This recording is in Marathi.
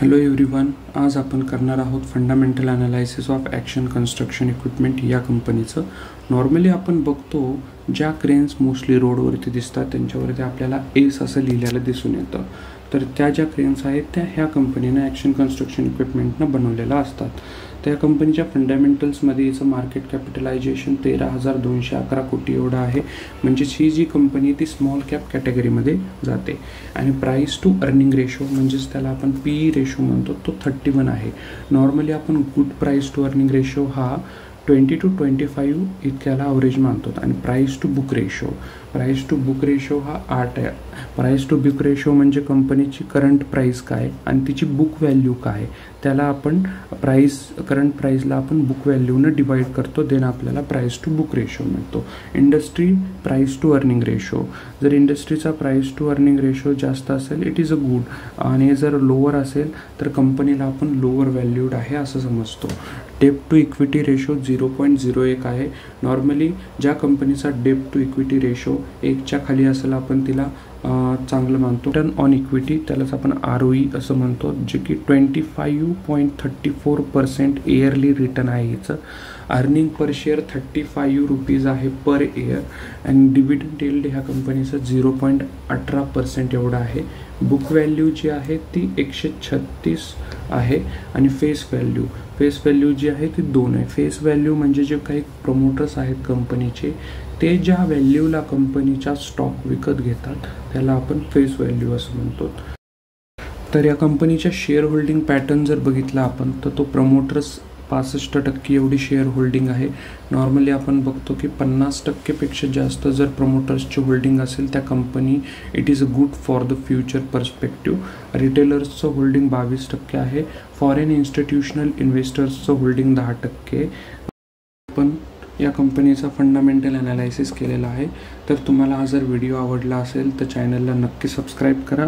हॅलो एव्हरीवन, आज आपण करणार आहोत fundamental analysis of Action construction equipment या कंपनीचं. नॉर्मली आपण बघतो ज्या क्रेन्स मोस्टली रोडवरती दिसतात त्यांच्यावरती आपल्याला एस असं लिहिलेलं दिसून येतं. तर त्या ज्या क्रेन्स आहेत त्या ह्या कंपनीनं ॲक्शन कन्स्ट्रक्शन इक्विपमेंटनं बनवलेल्या असतात. त्या कंपनीच्या फंडामेंटल्समध्ये याचं मार्केट कॅपिटलायझेशन 13,211 कोटी एवढं आहे. म्हणजेच ही जी कंपनी ती स्मॉल कॅप कॅटेगरीमध्ये जाते. आणि प्राईस टू अर्निंग रेशो म्हणजेच त्याला आपण PE रेशो म्हणतो तो 31 आहे. नॉर्मली आपण good price to earning ratio हा 20 to 25 इतक्याला अवरेज मानतो. आणि प्राईस टू बुक रेशो हा 8 आहे. प्राईस टू बुक रेशो म्हणजे कंपनीची करंट प्राईस काय आणि तिची बुक व्हॅल्यू काय, त्याला आपण करंट प्राईसला आपण बुक व्हॅल्यूनं डिवाईड करतो, देन आपल्याला प्राईस टू बुक रेशो मिळतो. Industry price to earning ratio, जर इंडस्ट्रीचा प्राईस टू अर्निंग रेशो जास्त असेल इट इज अ गुड, आणि जर लोअर असेल तर कंपनीला आपण लोअर व्हॅल्यूड आहे असं समजतो. डेप टू इक्विटी रेशो 0.01 आहे. नॉर्मली ज्या कंपनीचा डेप टू इक्विटी रेशो 1च्या खाली असेल आपण तिला चांगलं मानतो. रिटर्न ऑन इक्विटी त्यालाच आपण ROE असं म्हणतो, जे की 25.34% इयरली रिटर्न आहे हिचं. अर्निंग पर शेअर 35 रुपीज आहे पर इयर. आणि डिव्हिडंड यील्ड ह्या कंपनीचं 0.18% एवढं आहे. बुक व्हॅल्यू जी आहे ती 136 आहे. आणि फेस व्हॅल्यू जी आहे ती 2 आहे. फेस व्हॅल्यू म्हणजे जे काही प्रमोटर्स आहेत कंपनीचे ते ज्या व्हॅल्यूला कंपनीचा स्टॉक विकत घेतात त्याला आपण फेस व्हॅल्यू असं म्हणतो. तर या कंपनीच्या शेअर होल्डिंग पॅटर्न जर बघितला आपण तर तो प्रमोटर्स 65% एवढी शेअर होल्डिंग आहे. नॉर्मली आपण बघतो की 50%पेक्षा जास्त जर प्रमोटर्सची होल्डिंग असेल त्या company it is a good for the future perspective. रिटेलर्सचं होल्डिंग 22% आहे. फॉरेन इन्स्टिट्यूशनल इन्व्हेस्टर्सचं होल्डिंग 10%. पण या कंपनीचा फंडामेंटल ॲनालायसिस केलेला आहे. तर तुम्हाला हा जर व्हिडिओ आवडला असेल तर चॅनलला नक्की सबस्क्राईब करा